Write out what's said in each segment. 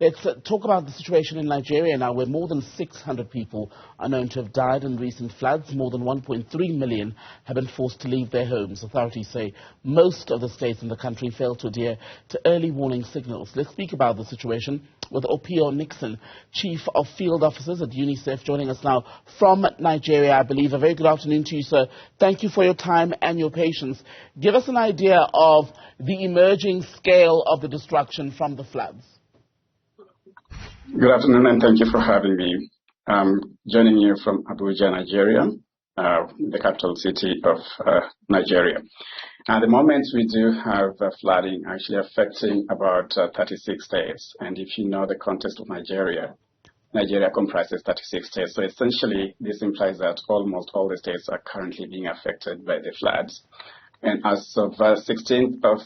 Let's talk about the situation in Nigeria now, where more than 600 people are known to have died in recent floods. More than 1.3 million have been forced to leave their homes. Authorities say most of the states in the country failed to adhere to early warning signals. Let's speak about the situation with Opiyo Nixon, Chief of Field Officers at UNICEF, joining us now from Nigeria, I believe. A very good afternoon to you, sir. Thank you for your time and your patience. Give us an idea of the emerging scale of the destruction from the floods. Good afternoon, and thank you for having me. I'm joining you from Abuja, Nigeria, the capital city of Nigeria. At the moment, we do have flooding actually affecting about 36 states. And if you know the context of Nigeria, Nigeria comprises 36 states. So essentially, this implies that almost all the states are currently being affected by the floods. And as of 16th of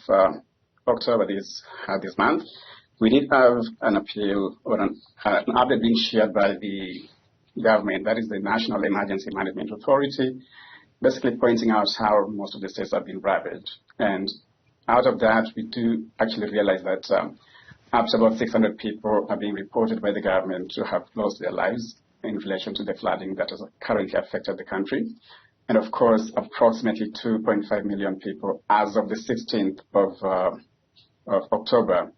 October this month, we did have an appeal or an update being shared by the government, that is the National Emergency Management Authority, basically pointing out how most of the states have been ravaged. And out of that, we do actually realize that up to about 600 people are being reported by the government to have lost their lives in relation to the flooding that has currently affected the country. And of course, approximately 2.5 million people as of the 16th of October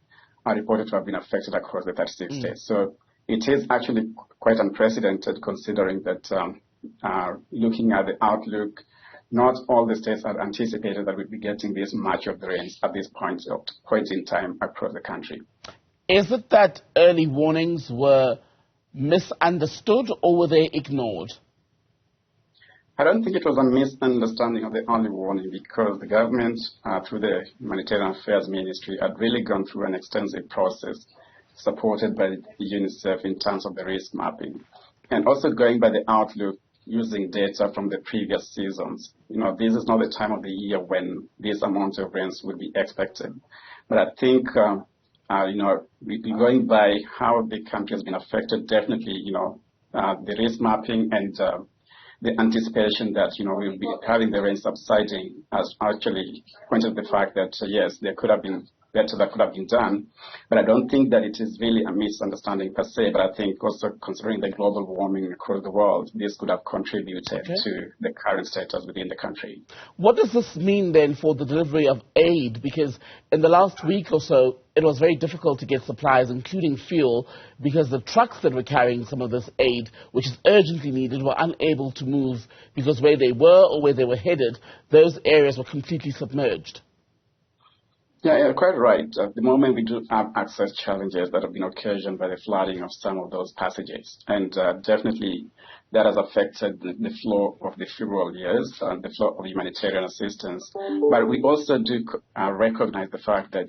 are reported to have been affected across the 36 states. So it is actually quite unprecedented, considering that looking at the outlook, not all the states are anticipated that we'll be getting this much of the rains at this point in time across the country. Is it that early warnings were misunderstood or were they ignored? I don't think it was a misunderstanding of the early warning, because the government, through the Humanitarian Affairs Ministry, had really gone through an extensive process supported by UNICEF in terms of the risk mapping. And also going by the outlook using data from the previous seasons. You know, this is not the time of the year when this amount of rains would be expected. But I think, going by how the country has been affected, definitely, the risk mapping and the anticipation that, we'll be having the rain subsiding has actually pointed to the fact that, yes, there could have been better that could have been done. But I don't think that it is really a misunderstanding per se, but I think also considering the global warming across the world, this could have contributed to the current status within the country. What does this mean then for the delivery of aid? Because in the last week or so, it was very difficult to get supplies, including fuel, because the trucks that were carrying some of this aid, which is urgently needed, were unable to move because where they were or where they were headed, those areas were completely submerged. Yeah, you're quite right. At the moment, we do have access challenges that have been occasioned by the flooding of some of those passages. And definitely that has affected the flow of the fuel years and the flow of humanitarian assistance. But we also do recognize the fact that,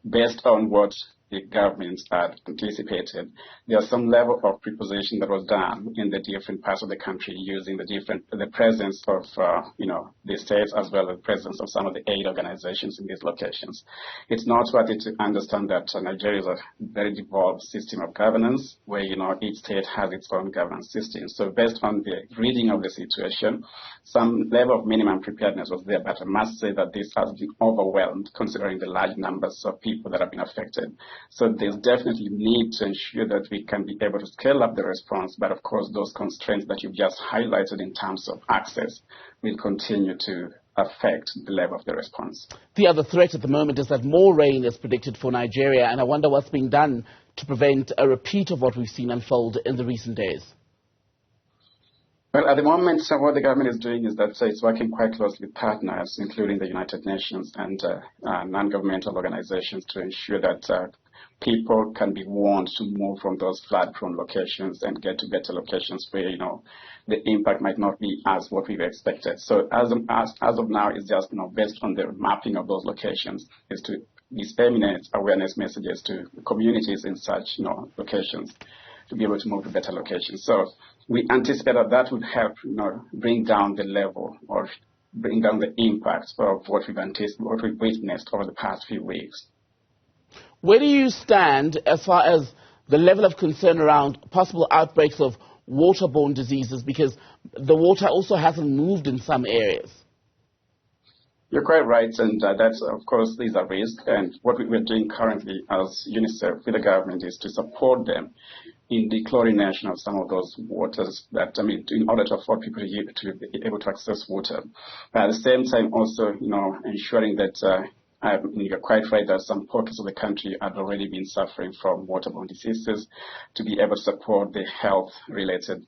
based on what the government had anticipated, there's some level of preposition that was done in the different parts of the country using the presence of, the states as well as the presence of some of the aid organizations in these locations. It's noteworthy to understand that Nigeria is a very devolved system of governance where, each state has its own governance system. So based on the reading of the situation, some level of minimum preparedness was there, but I must say that this has been overwhelmed considering the large numbers of people that have been affected. So there's definitely need to ensure that we can be able to scale up the response, but of course those constraints that you've just highlighted in terms of access will continue to affect the level of the response. The other threat at the moment is that more rain is predicted for Nigeria, and I wonder what's being done to prevent a repeat of what we've seen unfold in the recent days. Well, at the moment, what the government is doing is that it's working quite closely with partners, including the United Nations and non-governmental organizations, to ensure that people can be warned to move from those flood-prone locations and get to better locations where, the impact might not be as what we've expected. So as of now, it's just, based on the mapping of those locations, is to disseminate awareness messages to communities in such, locations to be able to move to better locations. So we anticipate that would help, bring down the level or bring down the impact of what we've witnessed over the past few weeks. Where do you stand as far as the level of concern around possible outbreaks of waterborne diseases, because the water also hasn't moved in some areas? You're quite right, and that's, of course, is a risk. And what we're doing currently as UNICEF with the government is to support them in dechlorination of some of those waters that, in order to afford people to be able to access water. But at the same time, also, ensuring that you're quite right that some pockets of the country have already been suffering from waterborne diseases, to be able to support the health-related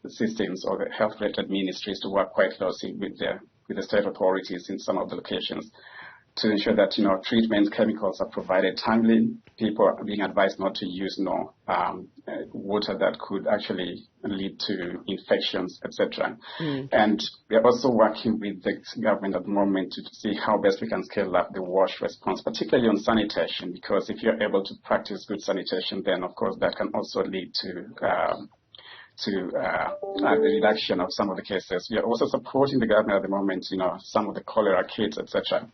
systems or the health-related ministries to work quite closely with the state authorities in some of the locations to ensure that, treatment chemicals are provided timely. People are being advised not to use water that could actually lead to infections, etc. And we are also working with the government at the moment to see how best we can scale up the WASH response, particularly on sanitation, because if you're able to practice good sanitation, then of course that can also lead to the reduction of some of the cases. We are also supporting the government at the moment, some of the cholera kits, etc.,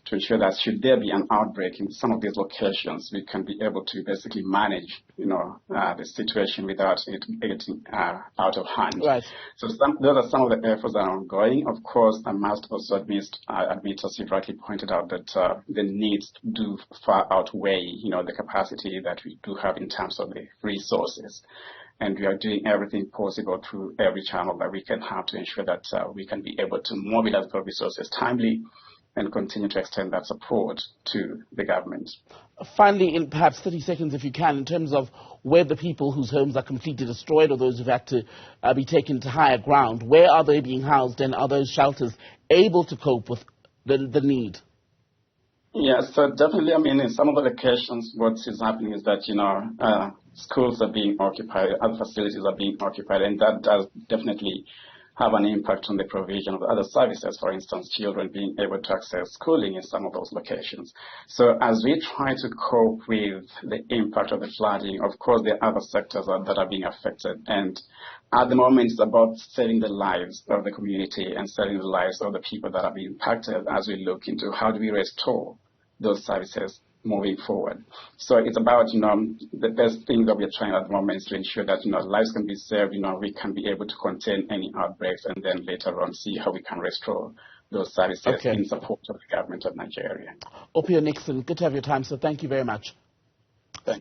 to ensure that should there be an outbreak in some of these locations, we can be able to basically manage, the situation without it getting out of hand. Right. So those are some of the efforts that are ongoing. Of course, I must also admit, as you rightly pointed out, that the needs do far outweigh, the capacity that we do have in terms of the resources. And we are doing everything possible through every channel that we can have to ensure that we can be able to mobilize the resources timely and continue to extend that support to the government. Finally, in perhaps 30 seconds, if you can, in terms of where the people whose homes are completely destroyed or those who've had to be taken to higher ground, where are they being housed, and are those shelters able to cope with the need? Yeah, so definitely, in some of the locations, what is happening is that, schools are being occupied, other facilities are being occupied, and that does definitely have an impact on the provision of other services, for instance, children being able to access schooling in some of those locations. So as we try to cope with the impact of the flooding, of course, there are other sectors that are being affected. And at the moment, it's about saving the lives of the community and saving the lives of the people that are being impacted as we look into how do we restore those services moving forward. So it's about, the best thing that we're trying at the moment is to ensure that, lives can be saved, we can be able to contain any outbreaks, and then later on see how we can restore those services in support of the government of Nigeria. Opiyo Nixon, good to have your time, so thank you very much.